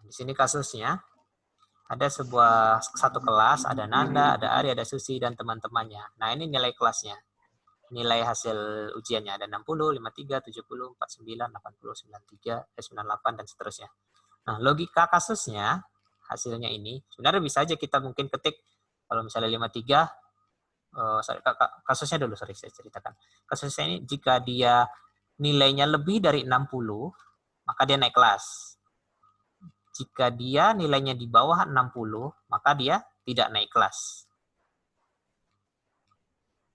Di sini kasusnya ada satu kelas, ada Nanda, ada Ari, ada Susi, dan teman-temannya. Nah, ini nilai kelasnya. Nilai hasil ujiannya ada 60, 53, 70, 49, 80, 93, 98, dan seterusnya. Nah, logika kasusnya, hasilnya ini, sebenarnya bisa aja kita mungkin ketik, kalau misalnya 53, kasusnya dulu, saya ceritakan. Kasusnya ini, jika dia nilainya lebih dari 60, maka dia naik kelas. Jika dia nilainya di bawah 60, maka dia tidak naik kelas.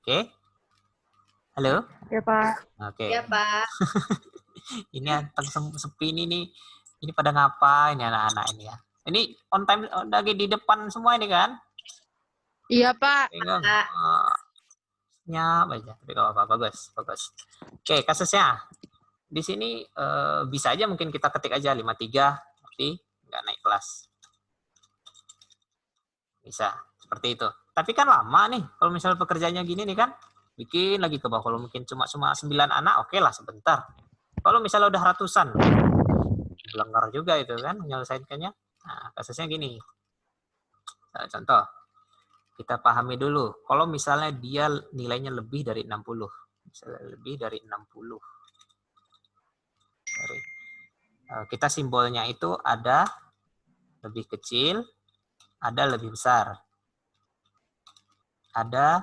Oke? Halo? Ya, Pak. Oke. Ya, Pak. Ini sepi ini pada ngapa ini anak-anak ini ya. Ini on time lagi di depan semua ini kan? Iya, Pak. Nyap aja. Tapi kalau apa bagus. Oke, kasusnya. Di sini bisa aja mungkin kita ketik aja 53, tapi nggak naik kelas. Bisa, seperti itu. Tapi kan lama nih, kalau misalnya pekerjaannya gini nih kan, bikin lagi ke bawah. Kalau mungkin cuma 9 anak, oke lah sebentar. Kalau misalnya udah ratusan, belenggar juga itu kan, menyelesaikannya. Nah, kasusnya gini. Contoh, kita pahami dulu. Kalau misalnya dia nilainya lebih dari 60. Misalnya lebih dari 60. Kita simbolnya itu ada lebih kecil, ada lebih besar. Ada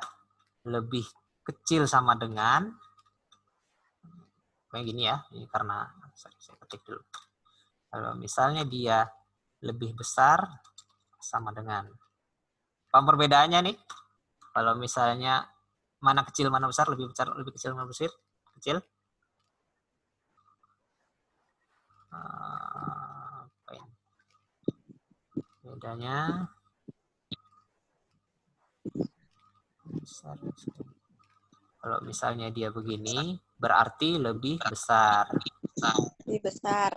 lebih kecil sama dengan, kayak gini ya, ini karena saya ketik dulu. Kalau misalnya dia lebih besar sama dengan, paham perbedaannya nih? Kalau misalnya mana kecil mana besar, lebih kecil mana besar, kecil. Bedanya besar. Kalau misalnya dia begini, berarti lebih besar. Lebih besar.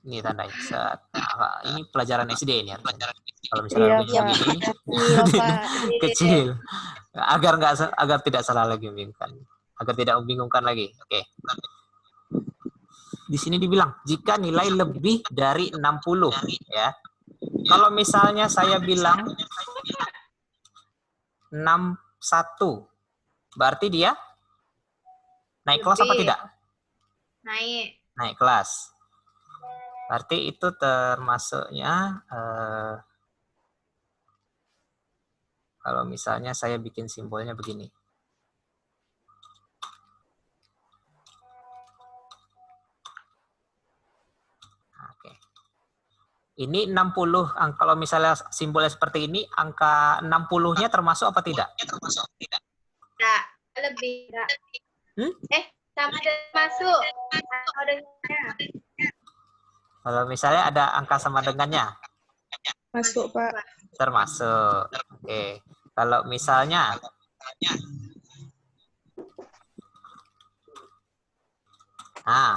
Ini tandanya. Nah, ini pelajaran SD ini artinya. Kalau misalnya begini, kecil. Agar tidak salah lagi membingungkan. Agar tidak membingungkan lagi. Oke. Di sini dibilang jika nilai lebih dari 60 ya. Kalau misalnya saya bilang 61, berarti dia naik kelas apa tidak? Naik kelas. Berarti itu termasuknya kalau misalnya saya bikin simbolnya begini. Oke. Ini 60, kalau misalnya simbolnya seperti ini, angka 60-nya termasuk apa tidak? Tidak, lebih. Sama termasuk. Kalau misalnya ada angka sama dengannya? Masuk, Pak. Termasuk. Oke. Kalau misalnya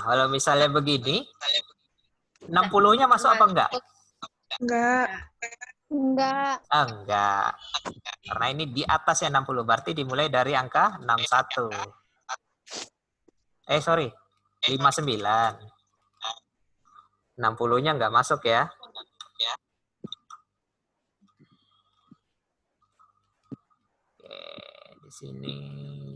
kalau misalnya begini, 60-nya masuk apa enggak? Enggak. Enggak. Karena ini di atasnya 60, berarti dimulai dari angka 61. 59. 60-nya enggak masuk ya. Oke, di sini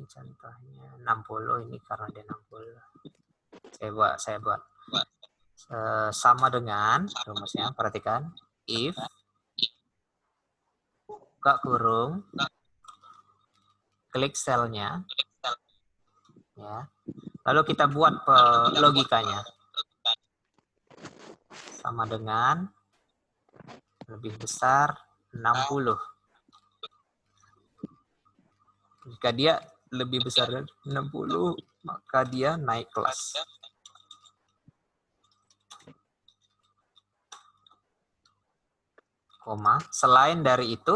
contohnya 60 ini karena dia 60. Saya buat sama dengan rumusnya, perhatikan, if buka kurung, klik selnya ya. Lalu kita buat logikanya. Sama dengan lebih besar 60. Jika dia lebih besar dari 60, maka dia naik kelas. Koma, selain dari itu,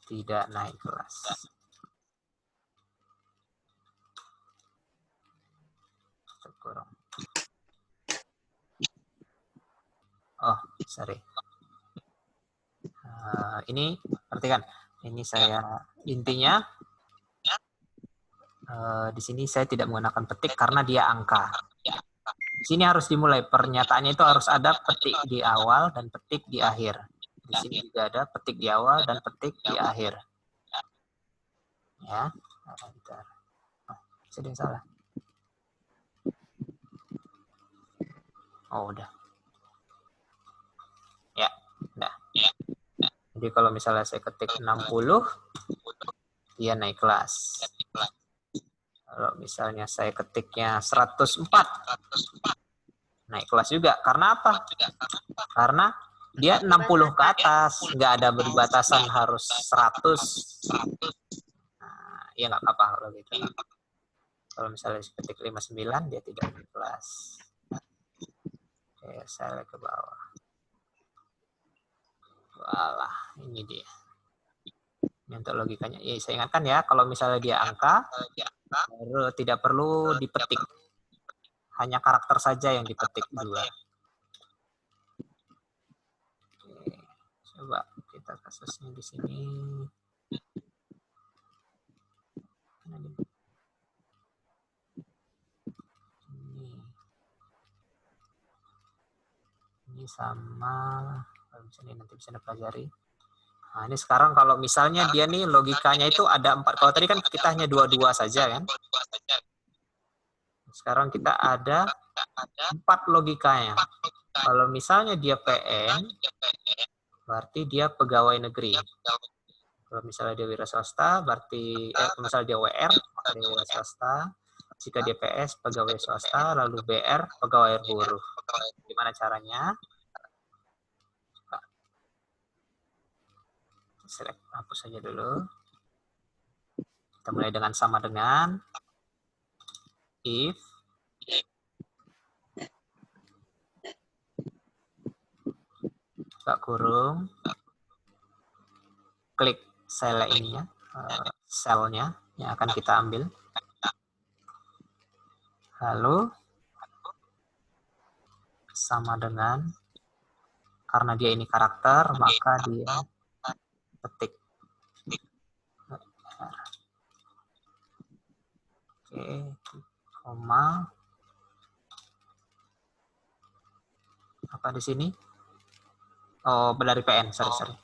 tidak naik kelas. Kurang. Oh, sorry. Ini, perhatikan. Ini saya, intinya, di sini saya tidak menggunakan petik karena dia angka. sini harus dimulai. Pernyataannya itu harus ada petik di awal dan petik di akhir. Di sini juga ada petik di awal dan petik di akhir. Ya. Bentar. Sedih salah. Oh, udah. Ya, udah. Jadi kalau misalnya saya ketik 60, dia naik kelas. Kalau misalnya saya ketiknya 104, naik kelas juga. Karena apa? Karena dia 60 ke atas, nggak ada berbatasan harus 100. Nah, ya nggak apa-apa kalau gitu. Kalau misalnya saya ketik 59, dia tidak naik kelas. Oke, saya ke bawah. Walah, ini dia. Ini untuk logikanya. Ya, saya ingatkan ya, kalau misalnya dia angka, tidak perlu dipetik. Hanya karakter saja yang dipetik 2. Oke, coba kita kasusnya di sini. Ini sama, misalnya nanti bisa dipelajari. Nah, ini sekarang kalau misalnya dia nih logikanya itu ada 4. Kalau tadi kan kita hanya 2 saja kan. Sekarang kita ada 4 logikanya. Kalau misalnya dia PN, berarti dia pegawai negeri. Kalau misalnya dia wira swasta, berarti misalnya dia WR, maka dia wira swasta. Jika dia PS, pegawai swasta, lalu BR, pegawai buruh. Gimana caranya? Select, hapus saja dulu. Kita mulai dengan sama dengan if buka kurung, klik sel ininya, selnya yang akan kita ambil. Lalu sama dengan, karena dia ini karakter, maka dia petik. Oke, koma. Apa di sini? Oh, dari PN, sorry.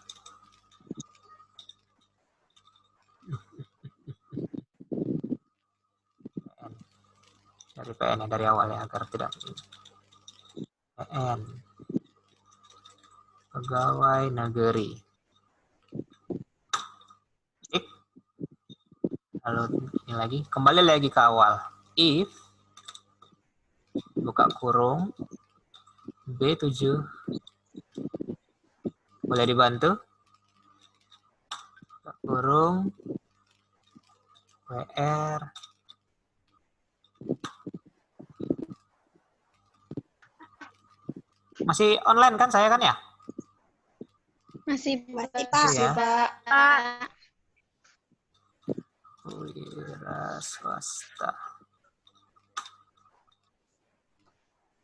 Dari PN ya, dari awal ya, agar tidak PN. Pegawai negeri. Klik. Lalu ini lagi, kembali lagi ke awal. If, buka kurung, B7, boleh dibantu? Buka kurung, WR, masih online kan saya kan ya? Masih, Pak. Ya. Pak. Wira swasta.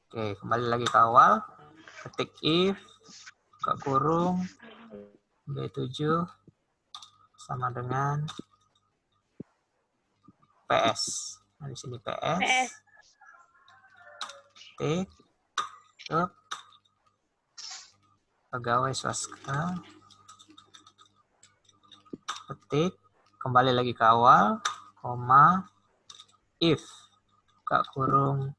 Oke, kembali lagi ke awal. Ketik if, buka kurung, B7 sama dengan PS. Nah, di sini PS. Tik. Tuh. Pegawai swasta. Ketik. Kembali lagi ke awal, koma, if, buka kurung,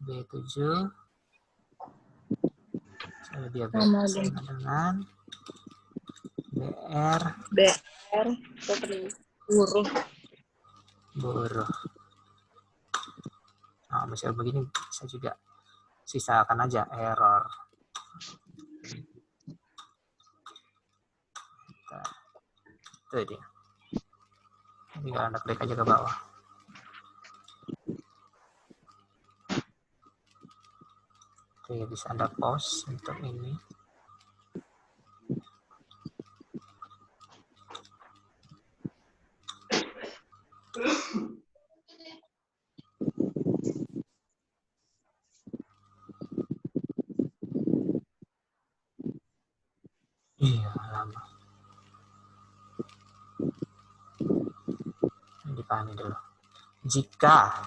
B7, saya dia sama dengan BR, buruh. Nah, misalnya begini, bisa juga sisakan aja error. Itu dia. Tinggal Anda klik aja ke bawah. Oke, bisa Anda pause untuk ini. Iya, lama. Dipahami dulu. Jika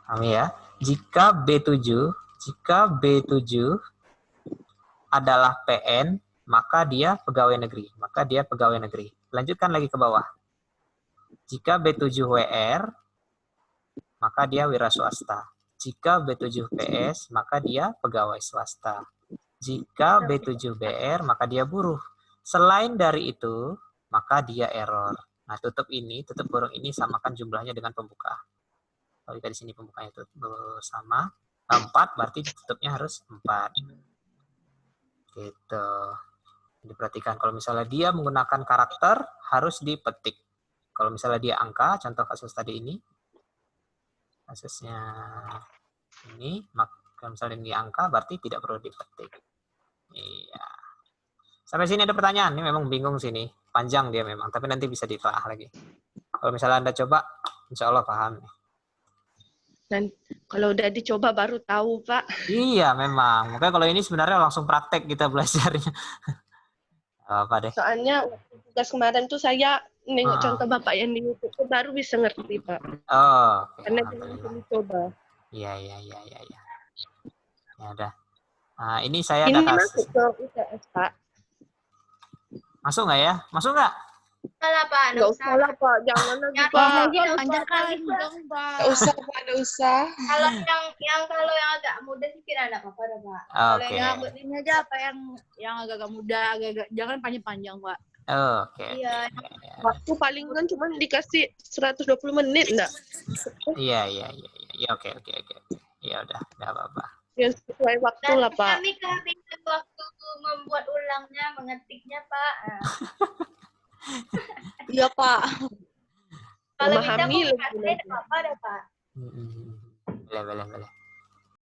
Pahami ya? Jika B7 adalah PN, maka dia pegawai negeri. Lanjutkan lagi ke bawah. Jika B7 WR, maka dia wira swasta. Jika B7 PS, maka dia pegawai swasta. Jika B7 BR, maka dia buruh. Selain dari itu, maka dia error. Nah, tutup kurung ini samakan jumlahnya dengan pembuka. Kalau kita di sini pembukanya itu sama 4, berarti tutupnya harus 4. Gitu. Diperhatikan kalau misalnya dia menggunakan karakter harus dipetik. Kalau misalnya dia angka, contoh kasus tadi ini, kasusnya ini, maka misalnya ini angka berarti tidak perlu dipetik. Iya. Sampai sini ada pertanyaan? Ini memang bingung sini, panjang dia memang, tapi nanti bisa ditelaah lagi. Kalau misalnya Anda coba, insya Allah paham. Dan kalau udah dicoba baru tahu, Pak. Iya, memang. Makanya kalau ini sebenarnya langsung praktek kita belajarnya. Apa deh? Soalnya tugas kemarin tuh saya nengok contoh Bapak yang di YouTube tuh baru bisa ngerti, Pak. Oh, okay. Karena belum dicoba. Iya. Ya udah. Nah, ini saya ini ada masuk ke UTS, Pak. Masuk nggak ya? Masuk nggak? Salah, Pak. Nggak usah lah, Pak. Jangan lagi, Pak. Panjangkan dong, Pak. Nggak usah, Pak. Nggak usah. Kalau yang agak mudah sih kira enggak apa-apa, Pak. Oke. Kalau yang ini aja apa yang agak mudah, agak jangan panjang-panjang, Pak. Oke. Iya. Waktu paling kan cuma dikasih 120 menit, enggak? Iya. Oke. Ya udah, nggak apa-apa. Ya sesuai waktu lah, Pak. Kami kehabisan waktu membuat ulangnya, mengetiknya, Pak. Iya, Pak. Kalau bisa Memahami bukan apa-apa, Pak. Boleh.